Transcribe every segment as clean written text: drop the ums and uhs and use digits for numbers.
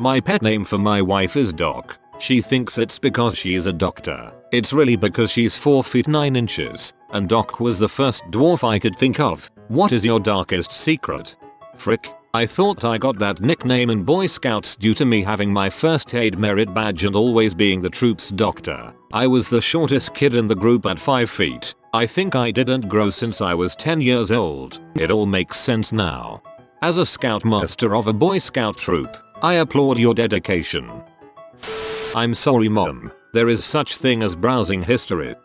My pet name for my wife is Doc. She thinks it's because she's a doctor. It's really because she's 4 feet 9 inches, and Doc was the first dwarf I could think of. What is your darkest secret? Frick, I thought I got that nickname in Boy Scouts due to me having my first aid merit badge and always being the troop's doctor. I was the shortest kid in the group at 5 feet. I think I didn't grow since I was 10 years old. It all makes sense now. As a scoutmaster of a Boy Scout troop, I applaud your dedication. I'm sorry mom, there is such thing as browsing history.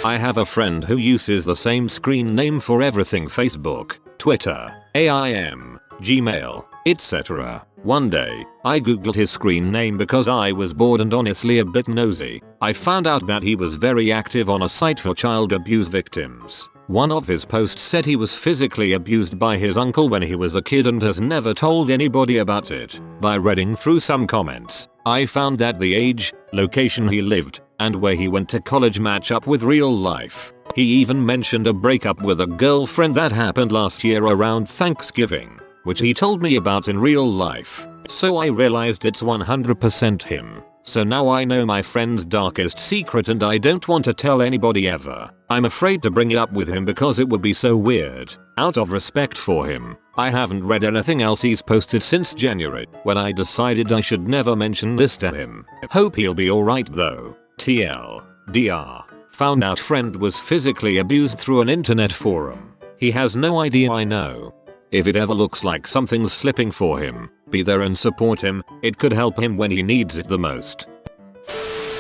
I have a friend who uses the same screen name for everything: Facebook, Twitter, AIM, Gmail, etc. One day, I googled his screen name because I was bored and honestly a bit nosy. I found out that he was very active on a site for child abuse victims. One of his posts said he was physically abused by his uncle when he was a kid and has never told anybody about it. By reading through some comments, I found that the age, location he lived, and where he went to college match up with real life. He even mentioned a breakup with a girlfriend that happened last year around Thanksgiving, which he told me about in real life. So I realized it's 100% him. So now I know my friend's darkest secret and I don't want to tell anybody ever. I'm afraid to bring it up with him because it would be so weird. Out of respect for him, I haven't read anything else he's posted since January, when I decided I should never mention this to him. Hope he'll be alright though. TLDR. Found out friend was physically abused through an internet forum. He has no idea I know. If it ever looks like something's slipping for him, be there and support him. It could help him when he needs it the most.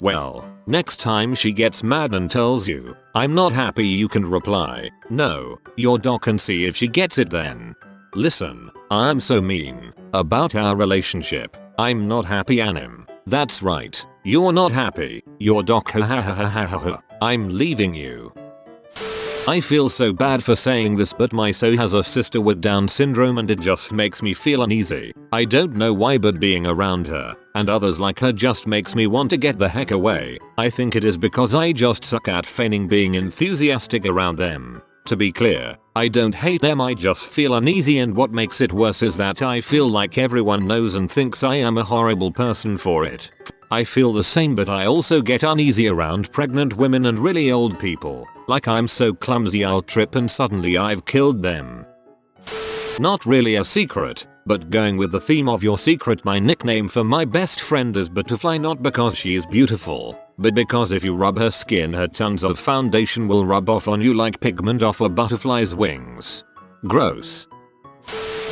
Well, next time she gets mad and tells you, "I'm not happy," you can reply, "No, you're Doc," and see if she gets it then. Listen, I'm so mean about our relationship. I'm not happy, Anim. That's right. You're not happy. You're Doc. Ha ha ha ha ha ha. I'm leaving you. I feel so bad for saying this, but my so has a sister with Down syndrome and it just makes me feel uneasy. I don't know why, but being around her and others like her just makes me want to get the heck away. I think it is because I just suck at feigning being enthusiastic around them. To be clear, I don't hate them, I just feel uneasy, and what makes it worse is that I feel like everyone knows and thinks I am a horrible person for it. I feel the same, but I also get uneasy around pregnant women and really old people. Like I'm so clumsy I'll trip and suddenly I've killed them. Not really a secret, but going with the theme of your secret, my nickname for my best friend is Butterfly, not because she is beautiful, but because if you rub her skin, her tons of foundation will rub off on you like pigment off a butterfly's wings. Gross.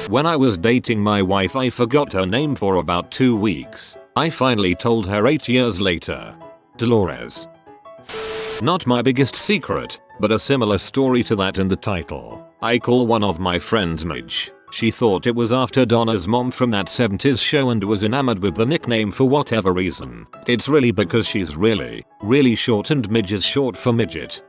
When I was dating my wife, I forgot her name for about 2 weeks. I finally told her 8 years later. Dolores. Not my biggest secret, but a similar story to that in the title. I call one of my friends Midge. She thought it was after Donna's mom from that 70s show and was enamored with the nickname for whatever reason. It's really because she's really short and Midge is short for midget.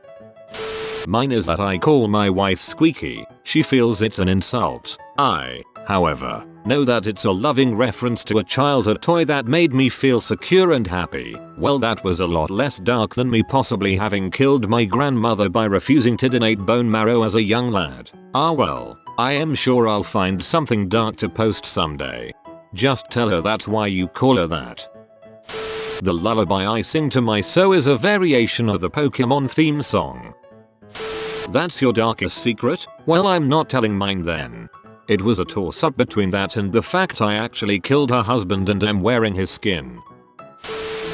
Mine is that I call my wife Squeaky. She feels it's an insult. I, however, know that it's a loving reference to a childhood toy that made me feel secure and happy. Well, that was a lot less dark than me possibly having killed my grandmother by refusing to donate bone marrow as a young lad. Ah well, I am sure I'll find something dark to post someday. Just tell her that's why you call her that. The lullaby I sing to my so is a variation of the Pokemon theme song. That's your darkest secret? Well, I'm not telling mine then. It was a toss-up between that and the fact I actually killed her husband and am wearing his skin.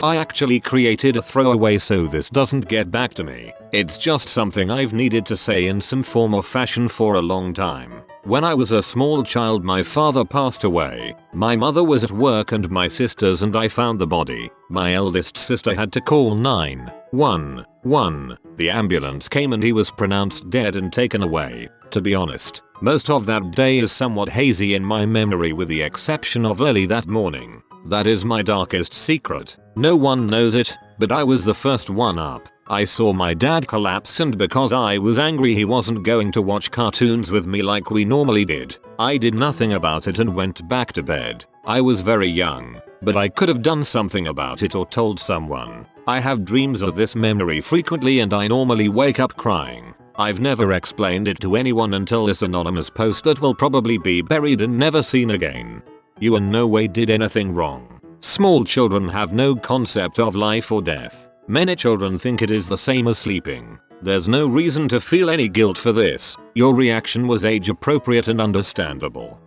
I actually created a throwaway so this doesn't get back to me. It's just something I've needed to say in some form or fashion for a long time. When I was a small child, my father passed away. My mother was at work and my sisters and I found the body. My eldest sister had to call 911. The ambulance came and he was pronounced dead and taken away. To be honest, most of that day is somewhat hazy in my memory with the exception of early that morning. That is my darkest secret. No one knows it, but I was the first one up. I saw my dad collapse and because I was angry he wasn't going to watch cartoons with me like we normally did, I did nothing about it and went back to bed. I was very young, but I could have done something about it or told someone. I have dreams of this memory frequently and I normally wake up crying. I've never explained it to anyone until this anonymous post that will probably be buried and never seen again. You in no way did anything wrong. Small children have no concept of life or death. Many children think it is the same as sleeping. There's no reason to feel any guilt for this. Your reaction was age appropriate and understandable.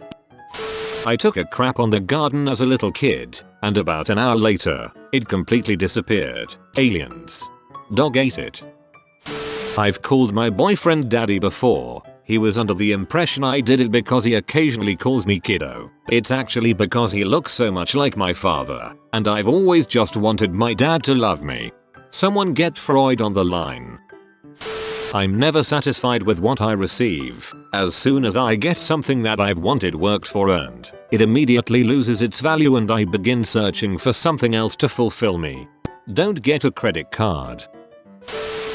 I took a crap on the garden as a little kid, and about an hour later, it completely disappeared. Aliens. Dog ate it. I've called my boyfriend daddy before. He was under the impression I did it because he occasionally calls me kiddo. It's actually because he looks so much like my father, and I've always just wanted my dad to love me. Someone get Freud on the line. I'm never satisfied with what I receive. As soon as I get something that I've wanted, worked for, earned, it immediately loses its value and I begin searching for something else to fulfill me. Don't get a credit card.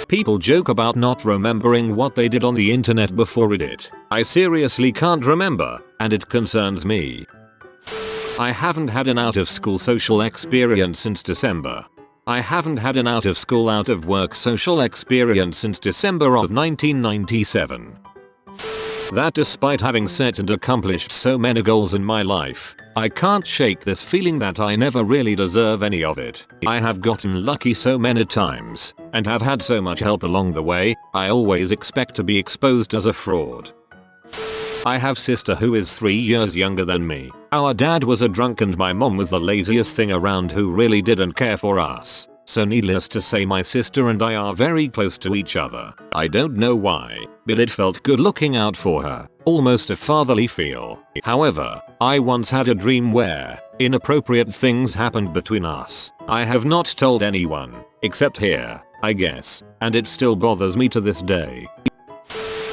People joke about not remembering what they did on the internet before Reddit. I seriously can't remember, and it concerns me. I haven't had an out-of-school social experience since December. I haven't had an out-of-school out-of-work social experience since December of 1997. That despite having set and accomplished so many goals in my life, I can't shake this feeling that I never really deserve any of it. I have gotten lucky so many times, and have had so much help along the way, I always expect to be exposed as a fraud. I have sister who is 3 years younger than me. Our dad was a drunk and my mom was the laziest thing around who really didn't care for us. So needless to say, my sister and I are very close to each other. I don't know why, but it felt good looking out for her. Almost a fatherly feel. However, I once had a dream where inappropriate things happened between us. I have not told anyone, except here, I guess, and it still bothers me to this day.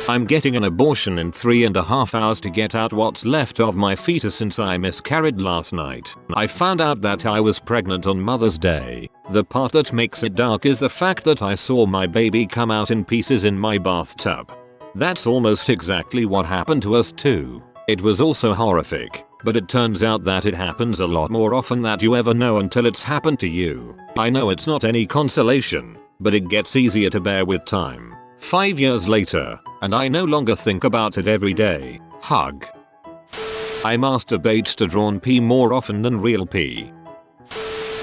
I'm getting an abortion in 3.5 hours to get out what's left of my fetus since I miscarried last night. I found out that I was pregnant on Mother's Day. The part that makes it dark is the fact that I saw my baby come out in pieces in my bathtub. That's almost exactly what happened to us too. It was also horrific, but it turns out that it happens a lot more often than you ever know until it's happened to you. I know it's not any consolation, but it gets easier to bear with time. 5 years later, and I no longer think about it every day. Hug. I masturbate to drawn pee more often than real pee.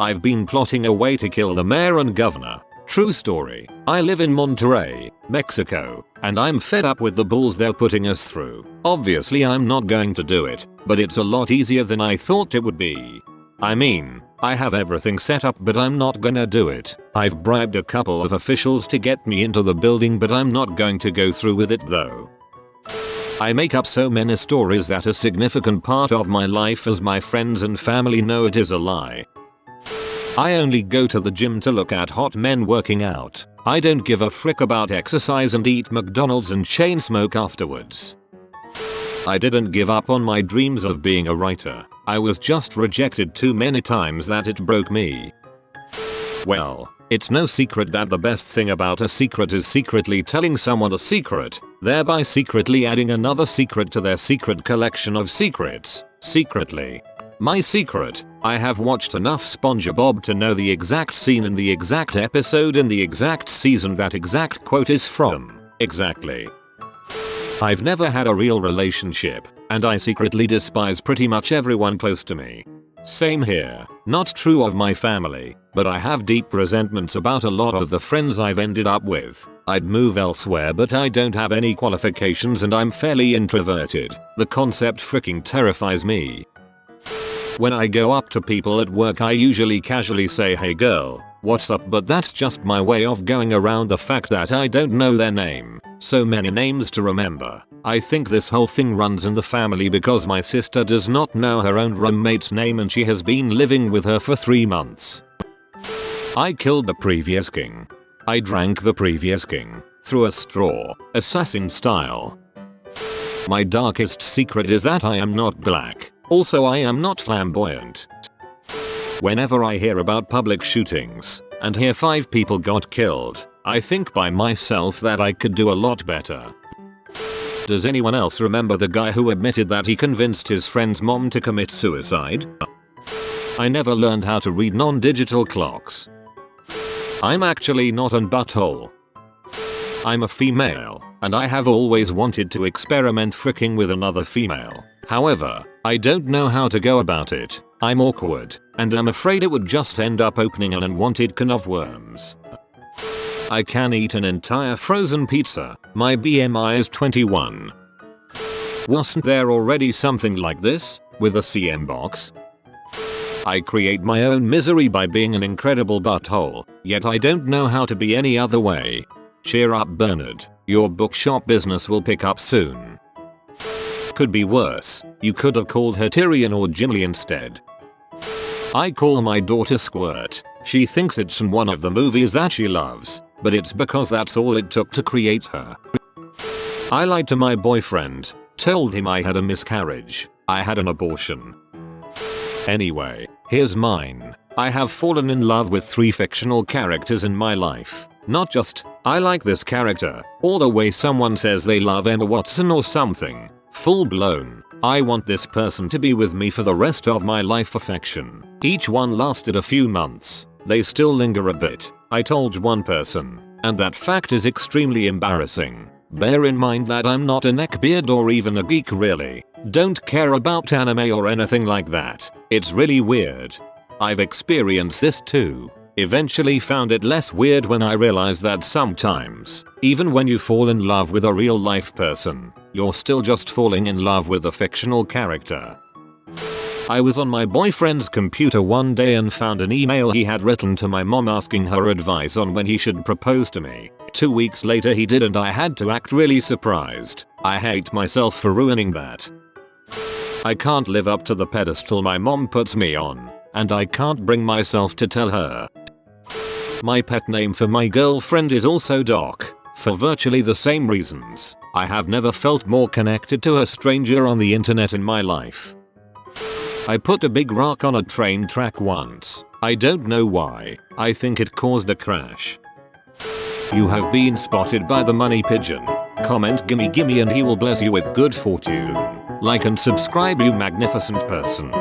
I've been plotting a way to kill the mayor and governor. True story. I live in Monterrey, Mexico, and I'm fed up with the bulls they're putting us through. Obviously I'm not going to do it, but it's a lot easier than I thought it would be. I mean, I have everything set up but I'm not gonna do it. I've bribed a couple of officials to get me into the building but I'm not going to go through with it though. I make up so many stories that a significant part of my life as my friends and family know it is a lie. I only go to the gym to look at hot men working out. I don't give a frick about exercise and eat McDonald's and chain smoke afterwards. I didn't give up on my dreams of being a writer. I was just rejected too many times that it broke me. Well, it's no secret that the best thing about a secret is secretly telling someone the secret, thereby secretly adding another secret to their secret collection of secrets. Secretly. My secret, I have watched enough SpongeBob to know the exact scene in the exact episode in the exact season that exact quote is from. Exactly. I've never had a real relationship, and I secretly despise pretty much everyone close to me. Same here. Not true of my family, but I have deep resentments about a lot of the friends I've ended up with. I'd move elsewhere but I don't have any qualifications and I'm fairly introverted. The concept freaking terrifies me. When I go up to people at work I usually casually say hey girl, what's up, but that's just my way of going around the fact that I don't know their name. So many names to remember. I think this whole thing runs in the family because my sister does not know her own roommate's name and she has been living with her for 3 months. I killed the previous king. I drank the previous king through a straw, assassin style. My darkest secret is that I am not black. Also I am not flamboyant. Whenever I hear about public shootings and hear 5 people got killed, I think by myself that I could do a lot better. Does anyone else remember the guy who admitted that he convinced his friend's mom to commit suicide? I never learned how to read non-digital clocks. I'm actually not an butthole. I'm a female, and I have always wanted to experiment fricking with another female. However, I don't know how to go about it. I'm awkward, and I'm afraid it would just end up opening an unwanted can of worms. I can eat an entire frozen pizza. My BMI is 21. Wasn't there already something like this, with a CM box? I create my own misery by being an incredible butthole, yet I don't know how to be any other way. Cheer up, Bernard. Your bookshop business will pick up soon. Could be worse. You could have called her Tyrion or Gimli instead. I call my daughter Squirt. She thinks it's from one of the movies that she loves, but it's because that's all it took to create her. I lied to my boyfriend. Told him I had a miscarriage. I had an abortion. Anyway, here's mine. I have fallen in love with 3 fictional characters in my life. Not just, I like this character, or the way someone says they love Emma Watson or something. Full blown, I want this person to be with me for the rest of my life affection. Each one lasted a few months. They still linger a bit. I told one person, and that fact is extremely embarrassing. Bear in mind that I'm not a neckbeard or even a geek really. Don't care about anime or anything like that. It's really weird. I've experienced this too. Eventually found it less weird when I realized that sometimes, even when you fall in love with a real life person, you're still just falling in love with a fictional character. I was on my boyfriend's computer one day and found an email he had written to my mom asking her advice on when he should propose to me. 2 weeks later he did and I had to act really surprised. I hate myself for ruining that. I can't live up to the pedestal my mom puts me on, and I can't bring myself to tell her. My pet name for my girlfriend is also Doc, for virtually the same reasons. I have never felt more connected to a stranger on the internet in my life. I put a big rock on a train track once. I don't know why. I think it caused a crash. You have been spotted by the money pigeon. Comment gimme gimme and he will bless you with good fortune. Like and subscribe, you magnificent person.